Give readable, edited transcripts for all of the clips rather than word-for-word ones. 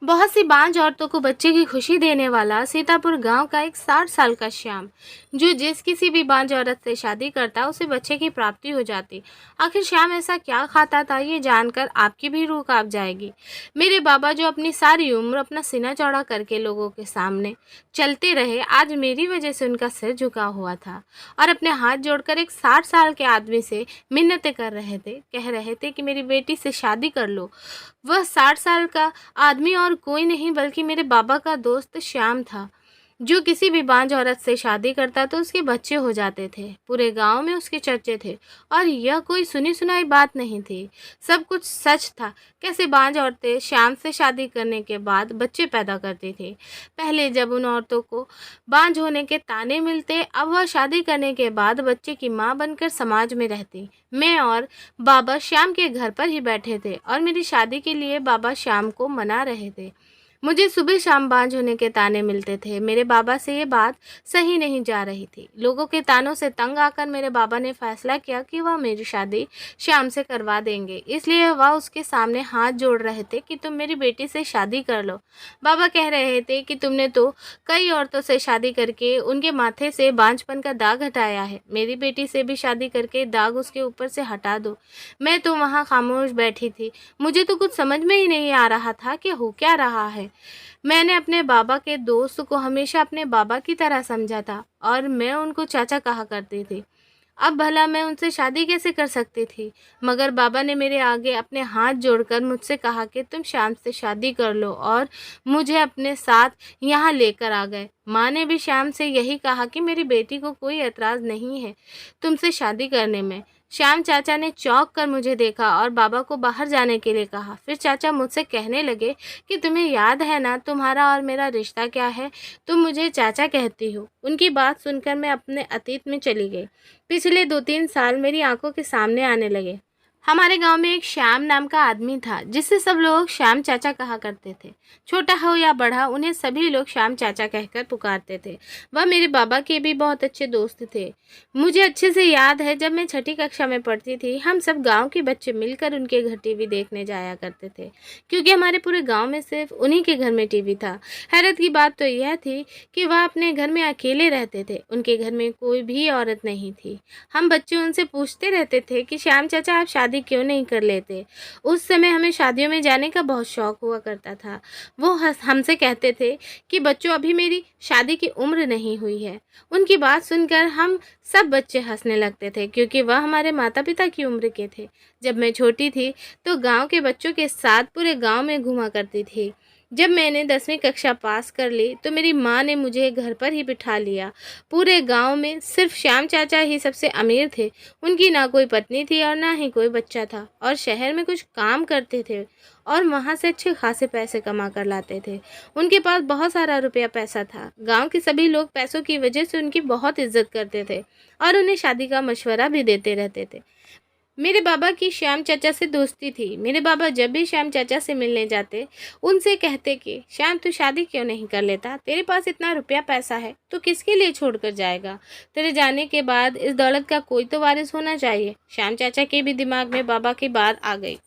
बहुत सी बांझ औरतों को बच्चे की खुशी देने वाला सीतापुर गांव का एक 60 साल का श्याम, जो जिस किसी भी बांझ औरत से शादी करता उसे बच्चे की प्राप्ति हो जाती। आखिर श्याम ऐसा क्या खाता था, ये जानकर आपकी भी रूह कांप जाएगी। मेरे बाबा जो अपनी सारी उम्र अपना सीना चौड़ा करके लोगों के सामने चलते रहे, आज मेरी वजह से उनका सिर झुका हुआ था और अपने हाथ जोड़कर एक 60 साल के आदमी से मिन्नतें कर रहे थे, कह रहे थे कि मेरी बेटी से शादी कर लो। वह 60 साल का आदमी और कोई नहीं बल्कि मेरे बाबा का दोस्त श्याम था, जो किसी भी बांझ औरत से शादी करता तो उसके बच्चे हो जाते थे। पूरे गांव में उसके चर्चे थे और यह कोई सुनी सुनाई बात नहीं थी, सब कुछ सच था। कैसे बांझ औरतें श्याम से शादी करने के बाद बच्चे पैदा करती थी। पहले जब उन औरतों को बांझ होने के ताने मिलते, अब वह शादी करने के बाद बच्चे की माँ बनकर समाज में रहती। मैं और बाबा श्याम के घर पर ही बैठे थे और मेरी शादी के लिए बाबा श्याम को मना रहे थे। मुझे सुबह शाम बांझ होने के ताने मिलते थे। मेरे बाबा से ये बात सही नहीं जा रही थी। लोगों के तानों से तंग आकर मेरे बाबा ने फैसला किया कि वह मेरी शादी श्याम से करवा देंगे। इसलिए वह उसके सामने हाथ जोड़ रहे थे कि तुम मेरी बेटी से शादी कर लो। बाबा कह रहे थे कि तुमने तो कई औरतों से शादी करके उनके माथे से बांझपन का दाग हटाया है, मेरी बेटी से भी शादी करके दाग उसके ऊपर से हटा दो। मैं तो वहाँ खामोश बैठी थी। मुझे तो कुछ समझ में ही नहीं आ रहा था कि हो क्या रहा है। मैंने अपने बाबा के दोस्त को हमेशा अपने बाबा की तरह समझा था और मैं उनको चाचा कहा करती थी। अब भला मैं उनसे शादी कैसे कर सकती थी? मगर बाबा ने मेरे आगे अपने हाथ जोड़कर मुझसे कहा कि तुम श्याम से शादी कर लो और मुझे अपने साथ यहाँ लेकर आ गए। माँ ने भी श्याम से यही कहा कि मेरी बेटी को कोई एतराज़ नहीं है तुमसे शादी करने में। श्याम चाचा ने चौंक कर मुझे देखा और बाबा को बाहर जाने के लिए कहा। फिर चाचा मुझसे कहने लगे कि तुम्हें याद है ना तुम्हारा और मेरा रिश्ता क्या है? तुम मुझे चाचा कहती हो। उनकी बात सुनकर मैं अपने अतीत में चली गई। पिछले 2-3 साल मेरी आंखों के सामने आने लगे। हमारे गांव में एक श्याम नाम का आदमी था, जिसे सब लोग श्याम चाचा कहा करते थे। छोटा हो या बड़ा, उन्हें सभी लोग श्याम चाचा कहकर पुकारते थे। वह मेरे बाबा के भी बहुत अच्छे दोस्त थे। मुझे अच्छे से याद है, जब मैं छठी कक्षा में पढ़ती थी, हम सब गांव के बच्चे मिलकर उनके घर टीवी देखने जाया करते थे, क्योंकि हमारे पूरे गांव में सिर्फ उन्हीं के घर में टीवी था। हैरत की बात तो यह थी कि वह अपने घर में अकेले रहते थे, उनके घर में कोई भी औरत नहीं थी। हम बच्चे उनसे पूछते रहते थे कि श्याम चाचा आप शादी क्यों नहीं कर लेते? उस समय हमें शादियों में जाने का बहुत शौक हुआ करता था। वो हमसे कहते थे कि बच्चों, अभी मेरी शादी की उम्र नहीं हुई है। उनकी बात सुनकर हम सब बच्चे हंसने लगते थे, क्योंकि वह हमारे माता पिता की उम्र के थे। जब मैं छोटी थी तो गांव के बच्चों के साथ पूरे गांव में घूमा करती थी। जब मैंने 10वीं कक्षा पास कर ली तो मेरी माँ ने मुझे घर पर ही बिठा लिया। पूरे गांव में सिर्फ श्याम चाचा ही सबसे अमीर थे। उनकी ना कोई पत्नी थी और ना ही कोई बच्चा था, और शहर में कुछ काम करते थे और वहाँ से अच्छे खासे पैसे कमा कर लाते थे। उनके पास बहुत सारा रुपया पैसा था। गांव के सभी लोग पैसों की वजह से उनकी बहुत इज्जत करते थे और उन्हें शादी का मशवरा भी देते रहते थे। मेरे बाबा की श्याम चाचा से दोस्ती थी। मेरे बाबा जब भी श्याम चाचा से मिलने जाते, उनसे कहते कि श्याम तू शादी क्यों नहीं कर लेता? तेरे पास इतना रुपया पैसा है तो किसके लिए छोड़कर जाएगा? तेरे जाने के बाद इस दौलत का कोई तो वारिस होना चाहिए। श्याम चाचा के भी दिमाग में बाबा की बात आ गई।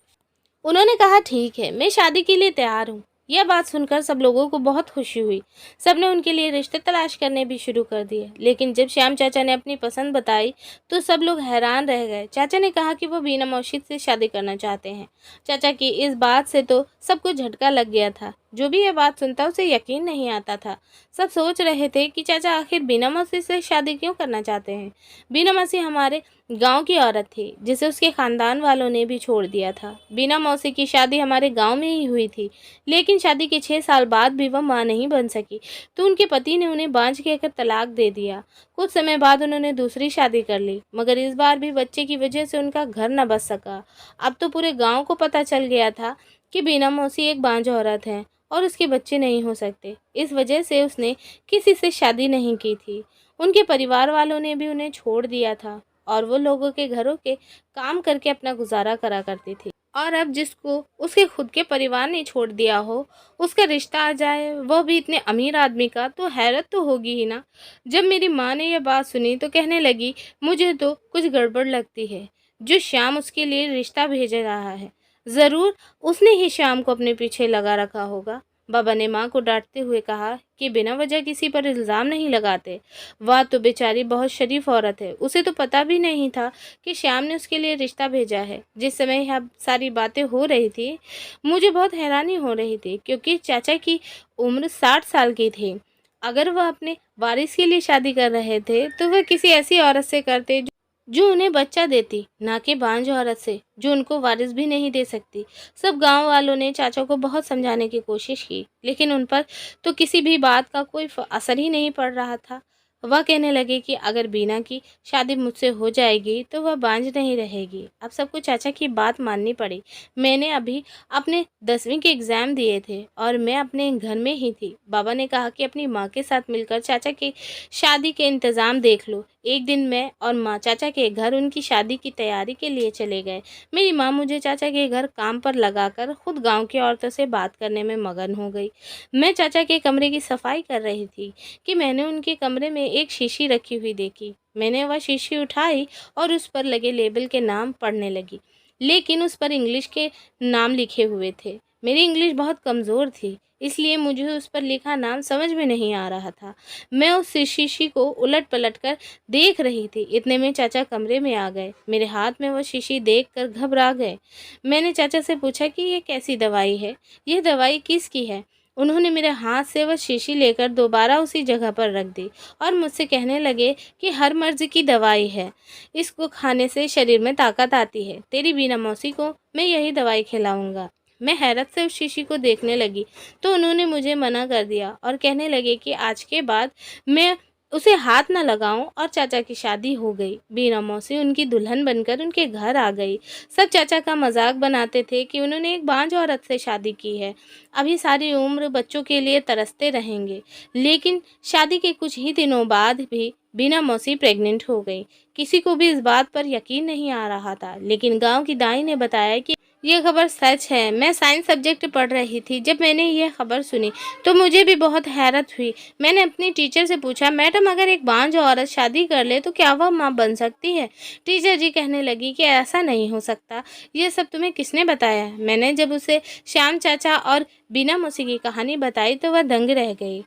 उन्होंने कहा, ठीक है, मैं शादी के लिए तैयार हूँ। यह बात सुनकर सब लोगों को बहुत खुशी हुई। सबने उनके लिए रिश्ते तलाश करने भी शुरू कर दिए। लेकिन जब श्याम चाचा ने अपनी पसंद बताई तो सब लोग हैरान रह गए। चाचा ने कहा कि वो बीना मौसी से शादी करना चाहते हैं। चाचा की इस बात से तो सबको झटका लग गया था। जो भी यह बात सुनता उसे यकीन नहीं आता था। सब सोच रहे थे कि चाचा आखिर बीना मौसी से शादी क्यों करना चाहते हैं। बीना मौसी हमारे गांव की औरत थी, जिसे उसके खानदान वालों ने भी छोड़ दिया था। बीना मौसी की शादी हमारे गांव में ही हुई थी, लेकिन शादी के 6 साल बाद भी वह मां नहीं बन सकी, तो उनके पति ने उन्हें बांझ कहकर तलाक दे दिया। कुछ समय बाद उन्होंने दूसरी शादी कर ली, मगर इस बार भी बच्चे की वजह से उनका घर न बच सका। अब तो पूरे गांव को पता चल गया था कि बीना मौसी एक बांझ औरत है और उसके बच्चे नहीं हो सकते। इस वजह से उसने किसी से शादी नहीं की थी। उनके परिवार वालों ने भी उन्हें छोड़ दिया था और वो लोगों के घरों के काम करके अपना गुजारा करा करती थी। और अब जिसको उसके खुद के परिवार ने छोड़ दिया हो, उसका रिश्ता आ जाए, वह भी इतने अमीर आदमी का, तो हैरत तो होगी ही ना। जब मेरी माँ ने यह बात सुनी तो कहने लगी, मुझे तो कुछ गड़बड़ लगती है। जो श्याम उसके लिए रिश्ता भेज रहा है, ज़रूर उसने ही श्याम को अपने पीछे लगा रखा होगा। बाबा ने माँ को डांटते हुए कहा कि बिना वजह किसी पर इल्ज़ाम नहीं लगाते। वह तो बेचारी बहुत शरीफ औरत है, उसे तो पता भी नहीं था कि श्याम ने उसके लिए रिश्ता भेजा है। जिस समय यह सारी बातें हो रही थी, मुझे बहुत हैरानी हो रही थी, क्योंकि चाचा की उम्र 60 साल की थी। अगर वह अपने वारिस के लिए शादी कर रहे थे तो वह किसी ऐसी औरत से करते जो उन्हें बच्चा देती, ना कि बांझ औरत से जो उनको वारिस भी नहीं दे सकती। सब गांव वालों ने चाचा को बहुत समझाने की कोशिश की, लेकिन उन पर तो किसी भी बात का कोई असर ही नहीं पड़ रहा था। वह कहने लगे कि अगर बीना की शादी मुझसे हो जाएगी तो वह बांझ नहीं रहेगी। अब सबको चाचा की बात माननी पड़ी। मैंने अभी अपने 10वीं के एग्ज़ाम दिए थे और मैं अपने घर में ही थी। बाबा ने कहा कि अपनी माँ के साथ मिलकर चाचा की शादी के इंतज़ाम देख लो। एक दिन मैं और माँ चाचा के घर उनकी शादी की तैयारी के लिए चले गए। मेरी माँ मुझे चाचा के घर काम पर लगाकर खुद गांव की औरतों से बात करने में मगन हो गई। मैं चाचा के कमरे की सफाई कर रही थी कि मैंने उनके कमरे में एक शीशी रखी हुई देखी। मैंने वह शीशी उठाई और उस पर लगे लेबल के नाम पढ़ने लगी, लेकिन उस पर इंग्लिश के नाम लिखे हुए थे। मेरी इंग्लिश बहुत कमज़ोर थी, इसलिए मुझे उस पर लिखा नाम समझ में नहीं आ रहा था। मैं उस शीशी को उलट पलट कर देख रही थी। इतने में चाचा कमरे में आ गए। मेरे हाथ में वह शीशी देखकर घबरा गए। मैंने चाचा से पूछा कि ये कैसी दवाई है, यह दवाई किसकी है। उन्होंने मेरे हाथ से वह शीशी लेकर दोबारा उसी जगह पर रख दी और मुझसे कहने लगे कि हर मर्ज की दवाई है, इसको खाने से शरीर में ताकत आती है। तेरी बीना मौसी को मैं यही दवाई खिलाऊंगा। मैं हैरत से उस शीशी को देखने लगी तो उन्होंने मुझे मना कर दिया और कहने लगे कि आज के बाद मैं उसे हाथ न लगाऊं, और चाचा की शादी हो गई। बीना मौसी उनकी दुल्हन बनकर उनके घर आ गई। सब चाचा का मजाक बनाते थे कि उन्होंने एक बांझ औरत से शादी की है, अभी सारी उम्र बच्चों के लिए तरसते रहेंगे। लेकिन शादी के कुछ ही दिनों बाद भी बीना मौसी प्रेग्नेंट हो गई। किसी को भी इस बात पर यकीन नहीं आ रहा था, लेकिन गांव की दाई ने बताया कि यह खबर सच है। मैं साइंस सब्जेक्ट पढ़ रही थी। जब मैंने यह खबर सुनी तो मुझे भी बहुत हैरत हुई। मैंने अपनी टीचर से पूछा, मैडम अगर एक बांझ औरत शादी कर ले तो क्या वह माँ बन सकती है? टीचर जी कहने लगी कि ऐसा नहीं हो सकता। ये सब तुम्हें किसने बताया? मैंने जब उसे श्याम चाचा और बीना मौसी की कहानी बताई तो वह दंग रह गई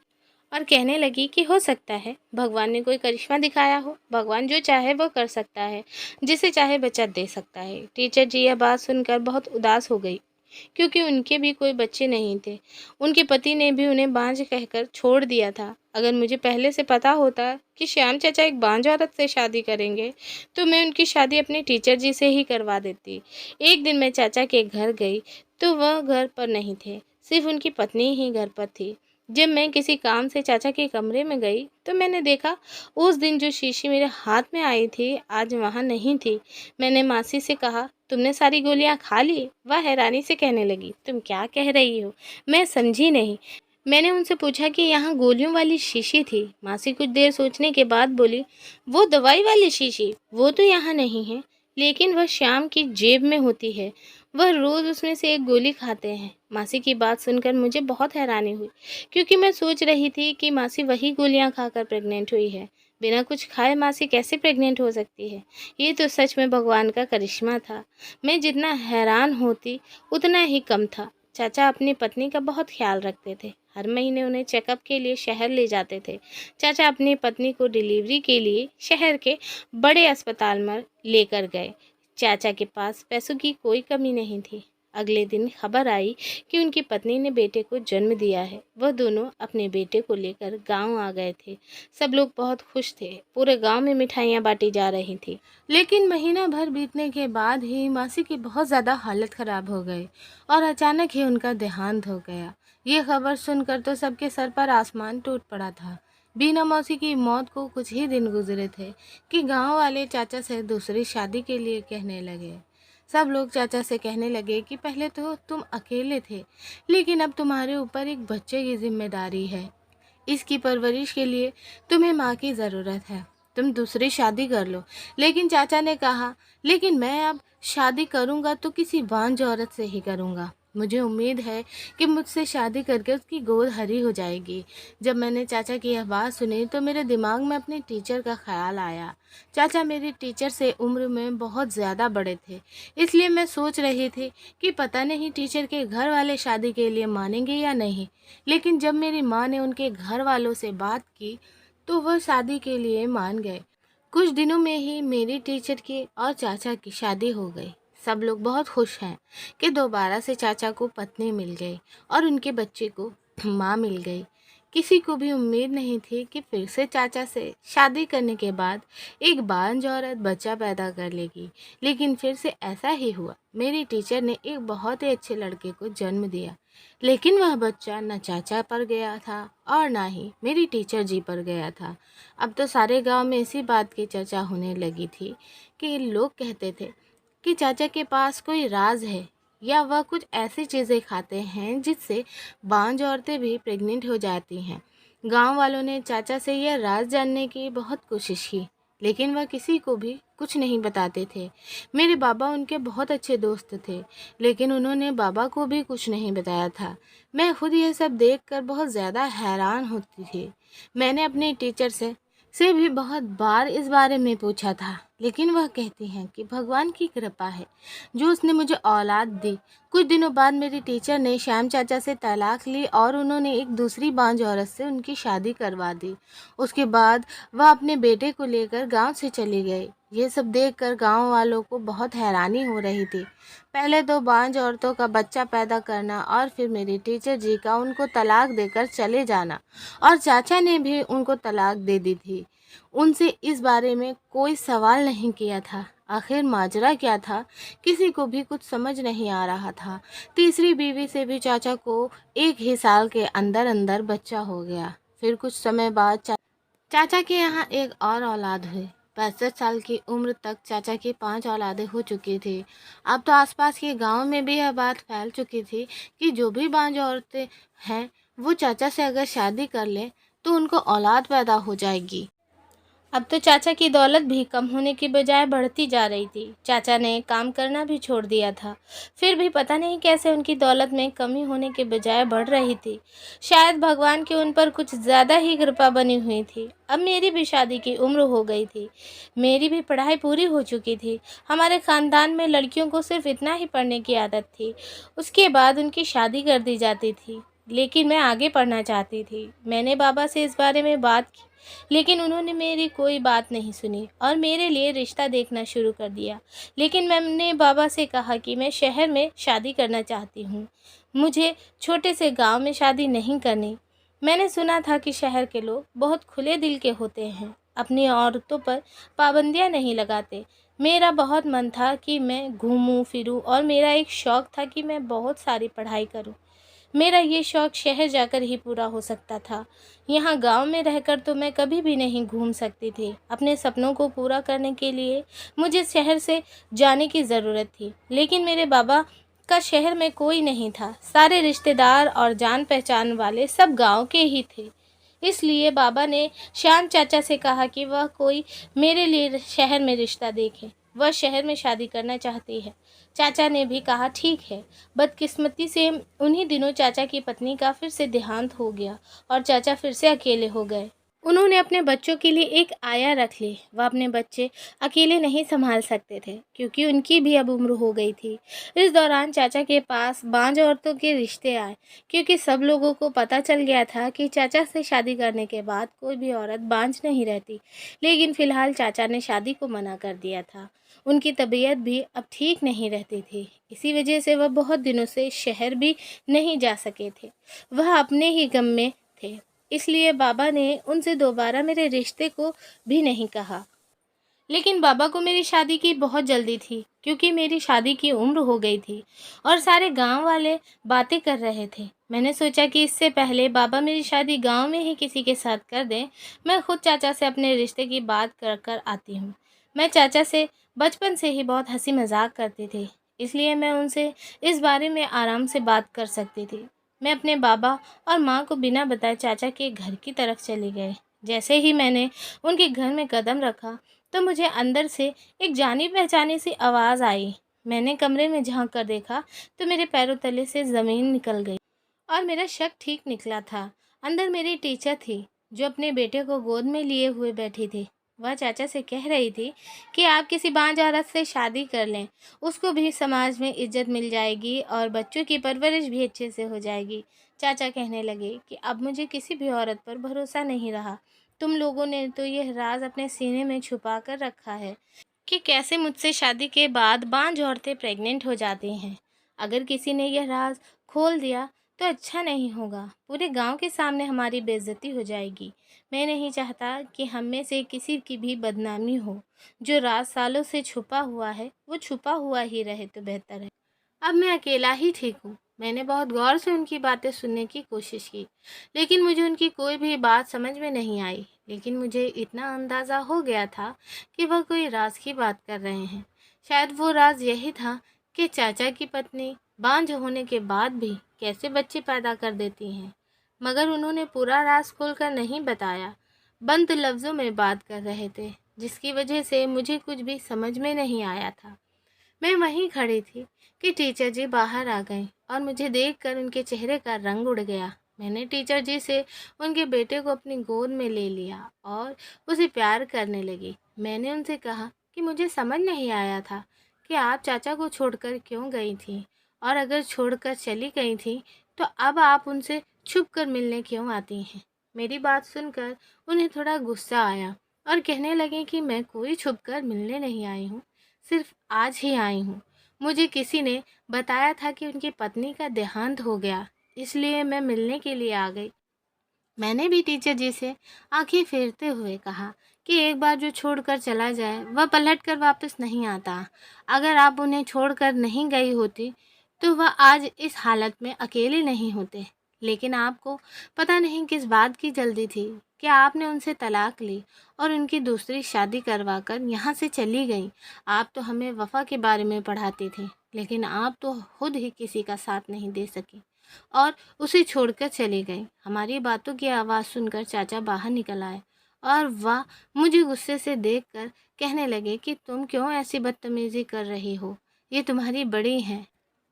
और कहने लगी कि हो सकता है भगवान ने कोई करिश्मा दिखाया हो। भगवान जो चाहे वो कर सकता है, जिसे चाहे बच्चा दे सकता है। टीचर जी यह बात सुनकर बहुत उदास हो गई, क्योंकि उनके भी कोई बच्चे नहीं थे। उनके पति ने भी उन्हें बांझ कहकर छोड़ दिया था। अगर मुझे पहले से पता होता कि श्याम चाचा एक बांझ औरत से शादी करेंगे तो मैं उनकी शादी अपने टीचर जी से ही करवा देती। एक दिन मैं चाचा के घर गई तो वह घर पर नहीं थे, सिर्फ उनकी पत्नी ही घर पर थी। जब मैं किसी काम से चाचा के कमरे में गई तो मैंने देखा उस दिन जो शीशी मेरे हाथ में आई थी आज वहाँ नहीं थी। मैंने मासी से कहा, तुमने सारी गोलियां खा ली? वह हैरानी से कहने लगी, तुम क्या कह रही हो? मैं समझी नहीं। मैंने उनसे पूछा कि यहाँ गोलियों वाली शीशी थी। मासी कुछ देर सोचने के बाद बोली, वो दवाई वाली शीशी वो तो यहाँ नहीं है, लेकिन वह श्याम की जेब में होती है। वह रोज़ उसमें से एक गोली खाते हैं। मासी की बात सुनकर मुझे बहुत हैरानी हुई, क्योंकि मैं सोच रही थी कि मासी वही गोलियां खाकर प्रेग्नेंट हुई है। बिना कुछ खाए मासी कैसे प्रेग्नेंट हो सकती है? ये तो सच में भगवान का करिश्मा था। मैं जितना हैरान होती उतना ही कम था। चाचा अपनी पत्नी का बहुत ख्याल रखते थे। हर महीने उन्हें चेकअप के लिए शहर ले जाते थे। चाचा अपनी पत्नी को डिलीवरी के लिए शहर के बड़े अस्पताल में लेकर गए। चाचा के पास पैसों की कोई कमी नहीं थी। अगले दिन खबर आई कि उनकी पत्नी ने बेटे को जन्म दिया है। वह दोनों अपने बेटे को लेकर गांव आ गए थे। सब लोग बहुत खुश थे। पूरे गांव में मिठाइयाँ बांटी जा रही थी। लेकिन महीना भर बीतने के बाद ही मासी की बहुत ज़्यादा हालत ख़राब हो गई और अचानक ही उनका देहांत हो गया। ये खबर सुनकर तो सबके सर पर आसमान टूट पड़ा था। बीना मौसी की मौत को कुछ ही दिन गुजरे थे कि गांव वाले चाचा से दूसरी शादी के लिए कहने लगे। सब लोग चाचा से कहने लगे कि पहले तो तुम अकेले थे, लेकिन अब तुम्हारे ऊपर एक बच्चे की जिम्मेदारी है। इसकी परवरिश के लिए तुम्हें माँ की ज़रूरत है। तुम दूसरी शादी कर लो। लेकिन चाचा ने कहा, लेकिन मैं अब शादी करूँगा तो किसी बांझ औरत से ही करूँगा। मुझे उम्मीद है कि मुझसे शादी करके उसकी गोद हरी हो जाएगी। जब मैंने चाचा की यह बात सुनी तो मेरे दिमाग में अपने टीचर का ख्याल आया। चाचा मेरी टीचर से उम्र में बहुत ज़्यादा बड़े थे, इसलिए मैं सोच रही थी कि पता नहीं टीचर के घर वाले शादी के लिए मानेंगे या नहीं। लेकिन जब मेरी माँ ने उनके घर वालों से बात की तो वह शादी के लिए मान गए। कुछ दिनों में ही मेरी टीचर की और चाचा की शादी हो गई। सब लोग बहुत खुश हैं कि दोबारा से चाचा को पत्नी मिल गई और उनके बच्चे को माँ मिल गई। किसी को भी उम्मीद नहीं थी कि फिर से चाचा से शादी करने के बाद एक बांझ औरत बच्चा पैदा कर लेगी, लेकिन फिर से ऐसा ही हुआ। मेरी टीचर ने एक बहुत ही अच्छे लड़के को जन्म दिया, लेकिन वह बच्चा न चाचा पर गया था और ना ही मेरी टीचर जी पर गया था। अब तो सारे गांव में इसी बात की चर्चा होने लगी थी कि लोग कहते थे कि चाचा के पास कोई राज है या वह कुछ ऐसी चीज़ें खाते हैं जिससे बांझ औरतें भी प्रेग्नेंट हो जाती हैं। गांव वालों ने चाचा से यह राज जानने की बहुत कोशिश की, लेकिन वह किसी को भी कुछ नहीं बताते थे। मेरे बाबा उनके बहुत अच्छे दोस्त थे, लेकिन उन्होंने बाबा को भी कुछ नहीं बताया था। मैं खुद यह सब देखकर बहुत ज़्यादा हैरान होती थी। मैंने अपने टीचर से भी बहुत बार इस बारे में पूछा था, लेकिन वह कहती हैं कि भगवान की कृपा है जो उसने मुझे औलाद दी। कुछ दिनों बाद मेरी टीचर ने श्याम चाचा से तलाक ली और उन्होंने एक दूसरी बांझ औरत से उनकी शादी करवा दी। उसके बाद वह अपने बेटे को लेकर गांव से चली गई। ये सब देखकर गांव वालों को बहुत हैरानी हो रही थी। पहले तो बांझ औरतों का बच्चा पैदा करना और फिर मेरी टीचर जी का उनको तलाक देकर चले जाना, और चाचा ने भी उनको तलाक दे दी थी। उनसे इस बारे में कोई सवाल नहीं किया था। आखिर माजरा क्या था, किसी को भी कुछ समझ नहीं आ रहा था। तीसरी बीवी से भी चाचा को एक ही साल के अंदर अंदर बच्चा हो गया। फिर कुछ समय बाद चाचा के यहाँ एक और औलाद हुई। 65 साल की उम्र तक चाचा की 5 औलादें हो चुकी थी। अब तो आसपास के गांव में भी यह बात फैल चुकी थी कि जो भी बांझ औरतें हैं वो चाचा से अगर शादी कर ले तो उनको औलाद पैदा हो जाएगी। अब तो चाचा की दौलत भी कम होने की बजाय बढ़ती जा रही थी। चाचा ने काम करना भी छोड़ दिया था, फिर भी पता नहीं कैसे उनकी दौलत में कमी होने के बजाय बढ़ रही थी। शायद भगवान की उन पर कुछ ज़्यादा ही कृपा बनी हुई थी। अब मेरी भी शादी की उम्र हो गई थी, मेरी भी पढ़ाई पूरी हो चुकी थी। हमारे ख़ानदान में लड़कियों को सिर्फ इतना ही पढ़ने की आदत थी, उसके बाद उनकी शादी कर दी जाती थी। लेकिन मैं आगे पढ़ना चाहती थी। मैंने बाबा से इस बारे में बात की, लेकिन उन्होंने मेरी कोई बात नहीं सुनी और मेरे लिए रिश्ता देखना शुरू कर दिया। लेकिन मैंने बाबा से कहा कि मैं शहर में शादी करना चाहती हूँ, मुझे छोटे से गांव में शादी नहीं करनी। मैंने सुना था कि शहर के लोग बहुत खुले दिल के होते हैं, अपनी औरतों पर पाबंदियाँ नहीं लगाते। मेरा बहुत मन था कि मैं घूमूं फिरूं और मेरा एक शौक़ था कि मैं बहुत सारी पढ़ाई करूं। मेरा ये शौक़ शहर जाकर ही पूरा हो सकता था। यहाँ गांव में रहकर तो मैं कभी भी नहीं घूम सकती थी। अपने सपनों को पूरा करने के लिए मुझे शहर से जाने की ज़रूरत थी, लेकिन मेरे बाबा का शहर में कोई नहीं था। सारे रिश्तेदार और जान पहचान वाले सब गांव के ही थे। इसलिए बाबा ने श्याम चाचा से कहा कि वह कोई मेरे लिए शहर में रिश्ता देखे। वह शहर में शादी करना चाहती है। चाचा ने भी कहा ठीक है। बदकिस्मती से उन्हीं दिनों चाचा की पत्नी का फिर से देहांत हो गया और चाचा फिर से अकेले हो गए। उन्होंने अपने बच्चों के लिए एक आया रख ली। वह अपने बच्चे अकेले नहीं संभाल सकते थे क्योंकि उनकी भी अब उम्र हो गई थी। इस दौरान चाचा के पास बांझ औरतों के रिश्ते आए, क्योंकि सब लोगों को पता चल गया था कि चाचा से शादी करने के बाद कोई भी औरत बांझ नहीं रहती। लेकिन फ़िलहाल चाचा ने शादी को मना कर दिया था। उनकी तबीयत भी अब ठीक नहीं रहती थी। इसी वजह से वह बहुत दिनों से शहर भी नहीं जा सके थे। वह अपने ही गम में थे। इसलिए बाबा ने उनसे दोबारा मेरे रिश्ते को भी नहीं कहा। लेकिन बाबा को मेरी शादी की बहुत जल्दी थी, क्योंकि मेरी शादी की उम्र हो गई थी और सारे गांव वाले बातें कर रहे थे। मैंने सोचा कि इससे पहले बाबा मेरी शादी गांव में ही किसी के साथ कर दें, मैं खुद चाचा से अपने रिश्ते की बात कर कर आती हूँ। मैं चाचा से बचपन से ही बहुत हंसी मजाक करती थी, इसलिए मैं उनसे इस बारे में आराम से बात कर सकती थी। मैं अपने बाबा और माँ को बिना बताए चाचा के घर की तरफ चली गई। जैसे ही मैंने उनके घर में कदम रखा तो मुझे अंदर से एक जानी पहचानी सी आवाज़ आई। मैंने कमरे में झांक कर देखा तो मेरे पैरों तले से ज़मीन निकल गई और मेरा शक ठीक निकला था। अंदर मेरी टीचर थी जो अपने बेटे को गोद में लिए हुए बैठी थी। वह चाचा से कह रही थी कि आप किसी बांझ औरत से शादी कर लें, उसको भी समाज में इज्जत मिल जाएगी और बच्चों की परवरिश भी अच्छे से हो जाएगी। चाचा कहने लगे कि अब मुझे किसी भी औरत पर भरोसा नहीं रहा। तुम लोगों ने तो यह राज अपने सीने में छुपा कर रखा है कि कैसे मुझसे शादी के बाद बांझ औरतें प्रेग्नेंट हो जाती हैं। अगर किसी ने यह राज खोल दिया तो अच्छा नहीं होगा। पूरे गांव के सामने हमारी बेइज्जती हो जाएगी। मैं नहीं चाहता कि हम में से किसी की भी बदनामी हो। जो राज सालों से छुपा हुआ है वो छुपा हुआ ही रहे तो बेहतर है। अब मैं अकेला ही ठीक हूँ। मैंने बहुत गौर से उनकी बातें सुनने की कोशिश की, लेकिन मुझे उनकी कोई भी बात समझ में नहीं आई। लेकिन मुझे इतना अंदाज़ा हो गया था कि वह कोई राज की बात कर रहे हैं। शायद वो राज यही था कि चाचा की पत्नी बांझ होने के बाद भी कैसे बच्चे पैदा कर देती हैं। मगर उन्होंने पूरा राज खोलकर नहीं बताया, बंद लफ्ज़ों में बात कर रहे थे, जिसकी वजह से मुझे कुछ भी समझ में नहीं आया था। मैं वहीं खड़ी थी कि टीचर जी बाहर आ गए और मुझे देखकर उनके चेहरे का रंग उड़ गया। मैंने टीचर जी से उनके बेटे को अपनी गोद में ले लिया और उसे प्यार करने लगी। मैंने उनसे कहा कि मुझे समझ नहीं आया था कि आप चाचा को छोड़कर क्यों गई थी, और अगर छोड़कर चली गई थी तो अब आप उनसे छुप कर मिलने क्यों आती हैं। मेरी बात सुनकर उन्हें थोड़ा गुस्सा आया और कहने लगे कि मैं कोई छुप कर मिलने नहीं आई हूँ, सिर्फ आज ही आई हूँ। मुझे किसी ने बताया था कि उनकी पत्नी का देहांत हो गया, इसलिए मैं मिलने के लिए आ गई। मैंने भी टीचर जी से आंखें फेरते हुए कहा कि एक बार जो छोड़कर चला जाए वह पलट कर वापस नहीं आता। अगर आप उन्हें छोड़कर नहीं गई होती तो वह आज इस हालत में अकेले नहीं होते। लेकिन आपको पता नहीं किस बात की जल्दी थी कि आपने उनसे तलाक ली और उनकी दूसरी शादी करवा कर यहाँ से चली गई। आप तो हमें वफ़ा के बारे में पढ़ाती थी, लेकिन आप तो खुद ही किसी का साथ नहीं दे सकी और उसे छोड़कर चली गई। हमारी बातों की आवाज़ सुनकर चाचा बाहर निकल आए और वह मुझे गुस्से से देखकर कहने लगे कि तुम क्यों ऐसी बदतमीज़ी कर रही हो, ये तुम्हारी बड़ी हैं।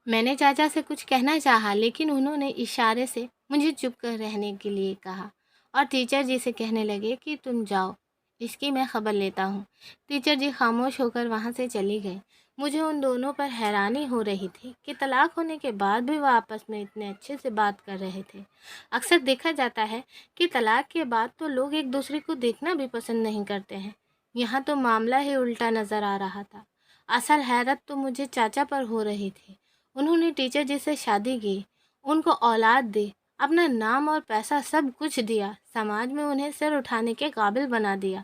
मैंने चाचा से कुछ कहना चाहा, लेकिन उन्होंने इशारे से मुझे चुप कर रहने के लिए कहा और टीचर जी से कहने लगे कि तुम जाओ, इसकी मैं खबर लेता हूँ। टीचर जी खामोश होकर वहाँ से चली गई। मुझे उन दोनों पर हैरानी हो रही थी कि तलाक होने के बाद भी वह आपस में इतने अच्छे से बात कर रहे थे। अक्सर देखा जाता है कि तलाक के बाद तो लोग एक दूसरे को देखना भी पसंद नहीं करते हैं। यहाँ तो मामला ही उल्टा नज़र आ रहा था। असल हैरत तो मुझे चाचा पर हो रही थी। उन्होंने टीचर जी से शादी की, उनको औलाद दी, अपना नाम और पैसा सब कुछ दिया, समाज में उन्हें सिर उठाने के काबिल बना दिया,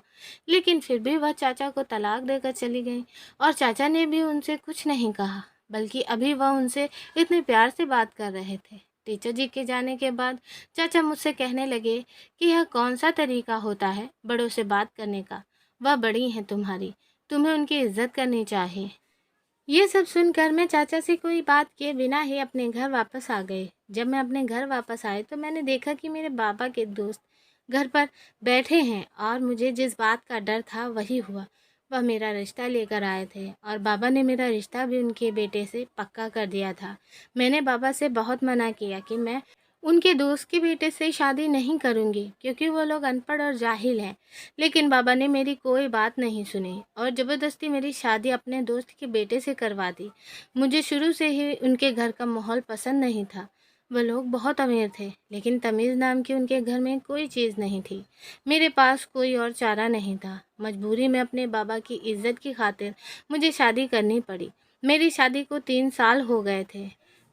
लेकिन फिर भी वह चाचा को तलाक देकर चली गई और चाचा ने भी उनसे कुछ नहीं कहा, बल्कि अभी वह उनसे इतने प्यार से बात कर रहे थे। टीचर जी के जाने के बाद चाचा मुझसे कहने लगे कि यह कौन सा तरीका होता है बड़ों से बात करने का। वह बड़ी हैं तुम्हारी, तुम्हें उनकी इज्जत करनी चाहिए। ये सब सुनकर मैं चाचा से कोई बात किए बिना ही अपने घर वापस आ गए। जब मैं अपने घर वापस आए तो मैंने देखा कि मेरे बाबा के दोस्त घर पर बैठे हैं और मुझे जिस बात का डर था वही हुआ। वह मेरा रिश्ता लेकर आए थे और बाबा ने मेरा रिश्ता भी उनके बेटे से पक्का कर दिया था। मैंने बाबा से बहुत मना किया कि मैं उनके दोस्त के बेटे से शादी नहीं करूंगी, क्योंकि वो लोग अनपढ़ और जाहिल हैं। लेकिन बाबा ने मेरी कोई बात नहीं सुनी और ज़बरदस्ती मेरी शादी अपने दोस्त के बेटे से करवा दी। मुझे शुरू से ही उनके घर का माहौल पसंद नहीं था। वह लोग बहुत अमीर थे, लेकिन तमीज़ नाम की उनके घर में कोई चीज़ नहीं थी। मेरे पास कोई और चारा नहीं था। मजबूरी में अपने बाबा की इज्जत की खातिर मुझे शादी करनी पड़ी। मेरी शादी को 3 साल हो गए थे।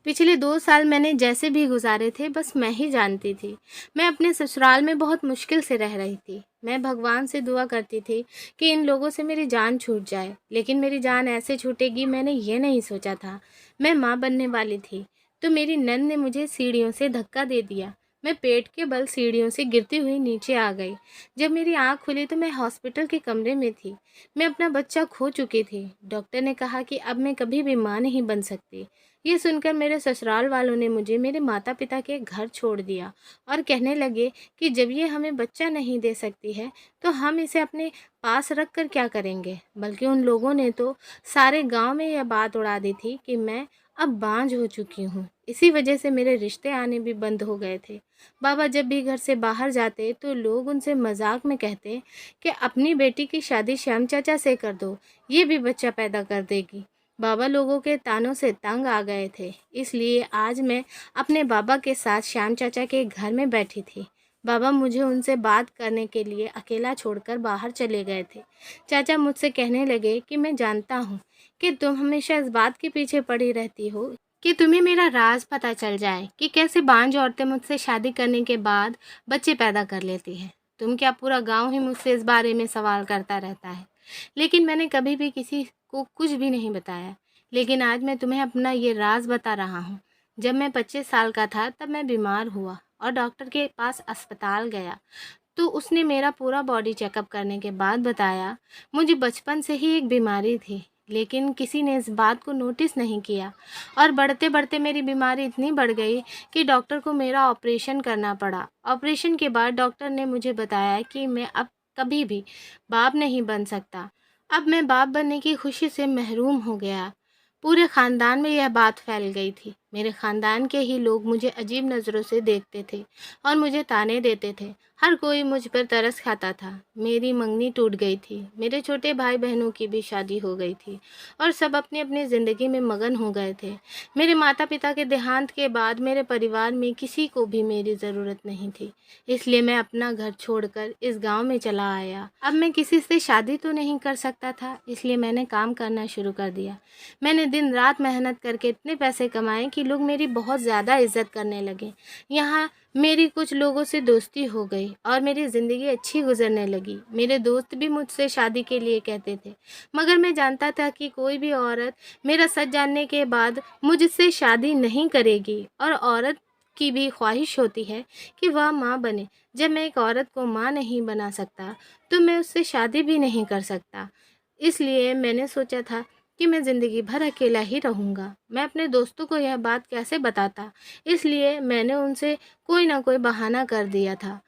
पिछले 2 साल मैंने जैसे भी गुजारे थे बस मैं ही जानती थी। मैं अपने ससुराल में बहुत मुश्किल से रह रही थी। मैं भगवान से दुआ करती थी कि इन लोगों से मेरी जान छूट जाए, लेकिन मेरी जान ऐसे छूटेगी मैंने ये नहीं सोचा था। मैं माँ बनने वाली थी तो मेरी नंद ने मुझे सीढ़ियों से धक्का दे दिया। मैं पेट के बल सीढ़ियों से गिरती हुई नीचे आ गई। जब मेरी आँख खुली तो मैं हॉस्पिटल के कमरे में थी। मैं अपना बच्चा खो चुकी थी। डॉक्टर ने कहा कि अब मैं कभी भी माँ नहीं बन सकती। ये सुनकर मेरे ससुराल वालों ने मुझे मेरे माता-पिता के घर छोड़ दिया और कहने लगे कि जब ये हमें बच्चा नहीं दे सकती है, तो हम इसे अपने पास रख कर क्या करेंगे? बल्कि उन लोगों ने तो सारे गाँव में यह बात उड़ा दी थी कि मैं अब बाँझ हो चुकी हूँ। इसी वजह से मेरे रिश्ते आने भी बंद हो गए थे। बाबा जब भी घर से बाहर जाते तो लोग उनसे मज़ाक में कहते कि अपनी बेटी की शादी श्याम चाचा से कर दो, ये भी बच्चा पैदा कर देगी। बाबा लोगों के तानों से तंग आ गए थे, इसलिए आज मैं अपने बाबा के साथ श्याम चाचा के घर में बैठी थी। बाबा मुझे उनसे बात करने के लिए अकेला छोड़कर बाहर चले गए थे। चाचा मुझसे कहने लगे कि मैं जानता हूँ कि तुम हमेशा इस बात के पीछे पड़ी रहती हो कि तुम्हें मेरा राज पता चल जाए कि कैसे बांझ औरतें मुझसे शादी करने के बाद बच्चे पैदा कर लेती हैं। तुम क्या, पूरा गांव ही मुझसे इस बारे में सवाल करता रहता है। लेकिन मैंने कभी भी किसी को कुछ भी नहीं बताया। लेकिन आज मैं तुम्हें अपना ये राज बता रहा हूँ। जब मैं 25 साल का था तब मैं बीमार हुआ और डॉक्टर के पास अस्पताल गया, तो उसने मेरा पूरा बॉडी चेकअप करने के बाद बताया मुझे बचपन से ही एक बीमारी थी, लेकिन किसी ने इस बात को नोटिस नहीं किया और बढ़ते बढ़ते मेरी बीमारी इतनी बढ़ गई कि डॉक्टर को मेरा ऑपरेशन करना पड़ा। ऑपरेशन के बाद डॉक्टर ने मुझे बताया कि मैं अब कभी भी बाप नहीं बन सकता। अब मैं बाप बनने की खुशी से महरूम हो गया। पूरे ख़ानदान में यह बात फैल गई थी। मेरे ख़ानदान के ही लोग मुझे अजीब नज़रों से देखते थे और मुझे ताने देते थे। हर कोई मुझ पर तरस खाता था। मेरी मंगनी टूट गई थी। मेरे छोटे भाई बहनों की भी शादी हो गई थी और सब अपनी अपनी ज़िंदगी में मगन हो गए थे। मेरे माता पिता के देहांत के बाद मेरे परिवार में किसी को भी मेरी ज़रूरत नहीं थी। इसलिए मैं अपना घर छोड़कर इस गांव में चला आया। अब मैं किसी से शादी तो नहीं कर सकता था, इसलिए मैंने काम करना शुरू कर दिया। मैंने दिन रात मेहनत करके इतने पैसे कमाए कि लोग मेरी बहुत ज़्यादा इज्जत करने लगे। यहाँ मेरी कुछ लोगों से दोस्ती हो गई और मेरी ज़िंदगी अच्छी गुजरने लगी। मेरे दोस्त भी मुझसे शादी के लिए कहते थे, मगर मैं जानता था कि कोई भी औरत मेरा सच जानने के बाद मुझसे शादी नहीं करेगी और औरत की भी ख्वाहिश होती है कि वह माँ बने। जब मैं एक औरत को माँ नहीं बना सकता तो मैं उससे शादी भी नहीं कर सकता। इसलिए मैंने सोचा था कि मैं ज़िंदगी भर अकेला ही रहूँगा। मैं अपने दोस्तों को यह बात कैसे बताता, इसलिए मैंने उनसे कोई ना कोई बहाना कर दिया था।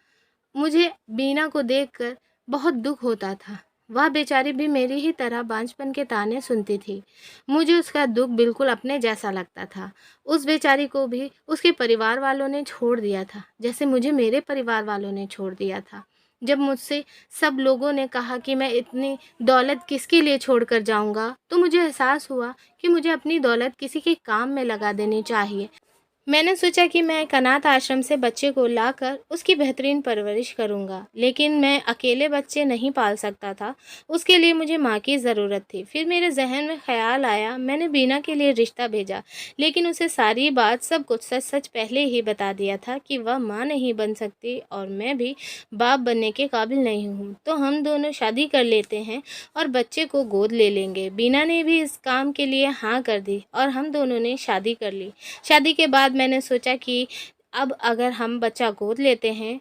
मुझे बीना को देखकर बहुत दुख होता था। वह बेचारी भी मेरी ही तरह बांझपन के ताने सुनती थी। मुझे उसका दुख बिल्कुल अपने जैसा लगता था। उस बेचारी को भी उसके परिवार वालों ने छोड़ दिया था, जैसे मुझे मेरे परिवार वालों ने छोड़ दिया था। जब मुझसे सब लोगों ने कहा कि मैं इतनी दौलत किसके लिए छोड़कर जाऊंगा, तो मुझे एहसास हुआ कि मुझे अपनी दौलत किसी के काम में लगा देनी चाहिए। मैंने सोचा कि मैं एक अनाथ आश्रम से बच्चे को लाकर उसकी बेहतरीन परवरिश करूंगा, लेकिन मैं अकेले बच्चे नहीं पाल सकता था। उसके लिए मुझे माँ की ज़रूरत थी। फिर मेरे जहन में ख्याल आया, मैंने बीना के लिए रिश्ता भेजा, लेकिन उसे सारी बात सब कुछ सच सच पहले ही बता दिया था कि वह माँ नहीं बन सकती और मैं भी बाप बनने के काबिल नहीं हूँ। तो हम दोनों शादी कर लेते हैं और बच्चे को गोद ले लेंगे। बीना ने भी इस काम के लिए हाँ कर दी और हम दोनों ने शादी कर ली। शादी के बाद मैंने सोचा कि अब अगर हम बच्चा गोद लेते हैं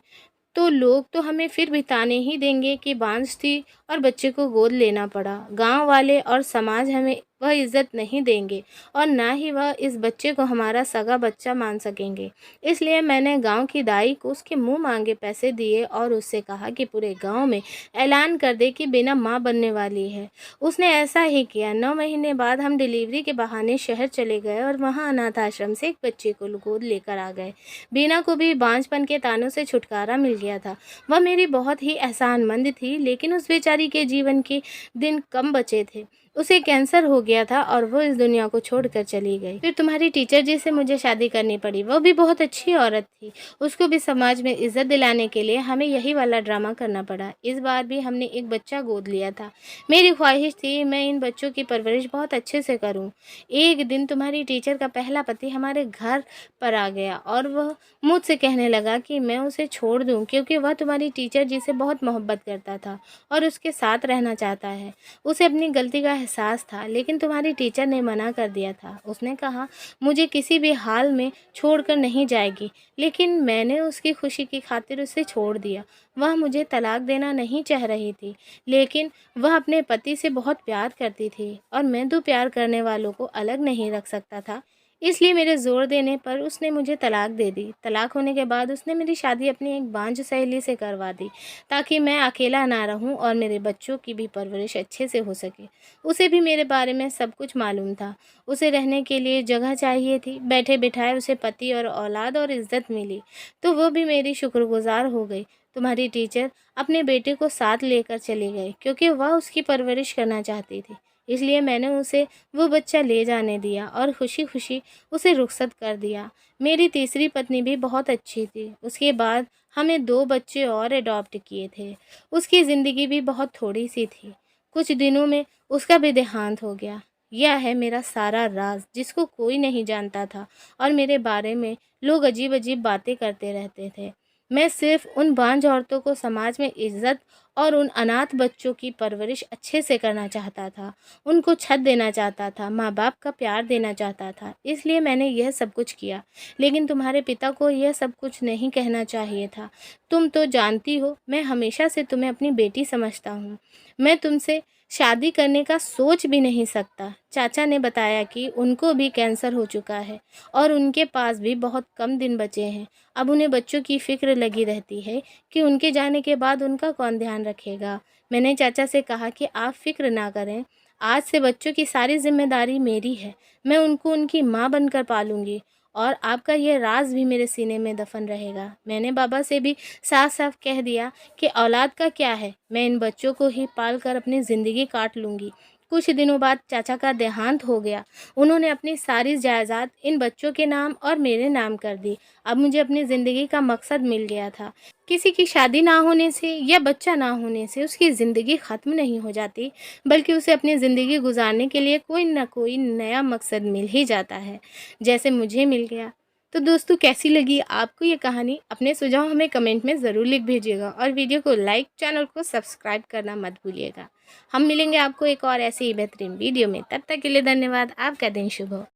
तो लोग तो हमें फिर भी ताने ही देंगे कि बांझ थी और बच्चे को गोद लेना पड़ा। गांव वाले और समाज हमें वह इज़्ज़त नहीं देंगे और ना ही वह इस बच्चे को हमारा सगा बच्चा मान सकेंगे। इसलिए मैंने गांव की दाई को उसके मुंह मांगे पैसे दिए और उससे कहा कि पूरे गांव में ऐलान कर दे कि बिना माँ बनने वाली है। उसने ऐसा ही किया। 9 महीने बाद हम डिलीवरी के बहाने शहर चले गए और वहाँ अनाथ आश्रम से एक बच्चे को गोद लेकर आ गए। बीना को भी बांझपन के तानों से छुटकारा मिल गया था। वह मेरी बहुत ही एहसानमंद थी, लेकिन उस बेचारी के जीवन के दिन कम बचे थे। उसे कैंसर हो गया था और वो इस दुनिया को छोड़कर चली गई। फिर तुम्हारी टीचर जी से मुझे शादी करनी पड़ी। वो भी बहुत अच्छी औरत थी। उसको भी समाज में इज्जत दिलाने के लिए हमें यही वाला ड्रामा करना पड़ा। इस बार भी हमने एक बच्चा गोद लिया था। मेरी ख्वाहिश थी मैं इन बच्चों की परवरिश बहुत अच्छे से करूं। एक दिन तुम्हारी टीचर का पहला पति हमारे घर पर आ गया और वह मुझसे कहने लगा कि मैं उसे छोड़ दूं, क्योंकि वह तुम्हारी टीचर जी से बहुत मोहब्बत करता था और उसके साथ रहना चाहता है। उसे अपनी गलती का एहसास था, लेकिन तुम्हारी टीचर ने मना कर दिया था। उसने कहा मुझे किसी भी हाल में छोड़कर नहीं जाएगी, लेकिन मैंने उसकी खुशी की खातिर उसे छोड़ दिया। वह मुझे तलाक देना नहीं चाह रही थी, लेकिन वह अपने पति से बहुत प्यार करती थी और मैं दो प्यार करने वालों को अलग नहीं रख सकता था। इसलिए मेरे ज़ोर देने पर उसने मुझे तलाक दे दी। तलाक होने के बाद उसने मेरी शादी अपनी एक बांझ सहेली से करवा दी, ताकि मैं अकेला ना रहूं और मेरे बच्चों की भी परवरिश अच्छे से हो सके। उसे भी मेरे बारे में सब कुछ मालूम था। उसे रहने के लिए जगह चाहिए थी। बैठे-बिठाए उसे पति और औलाद और इज़्ज़त मिली, तो वो भी मेरी शुक्रगुज़ार हो गई। तुम्हारी टीचर अपने बेटे को साथ लेकर चली गई, क्योंकि वह उसकी परवरिश करना चाहती थी। इसलिए मैंने उसे वो बच्चा ले जाने दिया और खुशी-खुशी उसे रुखसत कर दिया। मेरी तीसरी पत्नी भी बहुत अच्छी थी। उसके बाद हमें 2 बच्चे और एडॉप्ट किए थे। उसकी ज़िंदगी भी बहुत थोड़ी-सी थी। कुछ दिनों में उसका भी देहांत हो गया। यह है मेरा सारा राज़, जिसको कोई नहीं जानता था और मेरे बारे में लोग अजीब-अजीब बातें करते रहते थे। मैं सिर्फ़ उन बांझ औरतों को समाज में इज़्ज़त और उन अनाथ बच्चों की परवरिश अच्छे से करना चाहता था। उनको छत देना चाहता था, माँ-बाप का प्यार देना चाहता था, इसलिए मैंने यह सब कुछ किया। लेकिन तुम्हारे पिता को यह सब कुछ नहीं कहना चाहिए था। तुम तो जानती हो, मैं हमेशा से तुम्हें अपनी बेटी समझता हूँ। मैं तुमसे शादी करने का सोच भी नहीं सकता। चाचा ने बताया कि उनको भी कैंसर हो चुका है और उनके पास भी बहुत कम दिन बचे हैं। अब उन्हें बच्चों की फ़िक्र लगी रहती है कि उनके जाने के बाद उनका कौन ध्यान रखेगा। मैंने चाचा से कहा कि आप फ़िक्र ना करें, आज से बच्चों की सारी ज़िम्मेदारी मेरी है। मैं उनको उनकी माँ बनकर पालूँगी और आपका ये राज़ भी मेरे सीने में दफ़न रहेगा। मैंने बाबा से भी साफ-साफ कह दिया कि औलाद का क्या है, मैं इन बच्चों को ही पाल कर अपनी ज़िंदगी काट लूँगी। कुछ दिनों बाद चाचा का देहांत हो गया। उन्होंने अपनी सारी जायदाद इन बच्चों के नाम और मेरे नाम कर दी। अब मुझे अपनी ज़िंदगी का मकसद मिल गया था। किसी की शादी ना होने से या बच्चा ना होने से उसकी ज़िंदगी ख़त्म नहीं हो जाती, बल्कि उसे अपनी ज़िंदगी गुज़ारने के लिए कोई न कोई नया मकसद मिल ही जाता है, जैसे मुझे मिल गया। तो दोस्तों, कैसी लगी आपको ये कहानी? अपने सुझाव हमें कमेंट में ज़रूर लिख भेजिएगा और वीडियो को लाइक, चैनल को सब्सक्राइब करना मत भूलिएगा। हम मिलेंगे आपको एक और ऐसे ही बेहतरीन वीडियो में। तब तक के लिए धन्यवाद। आपका दिन शुभ हो।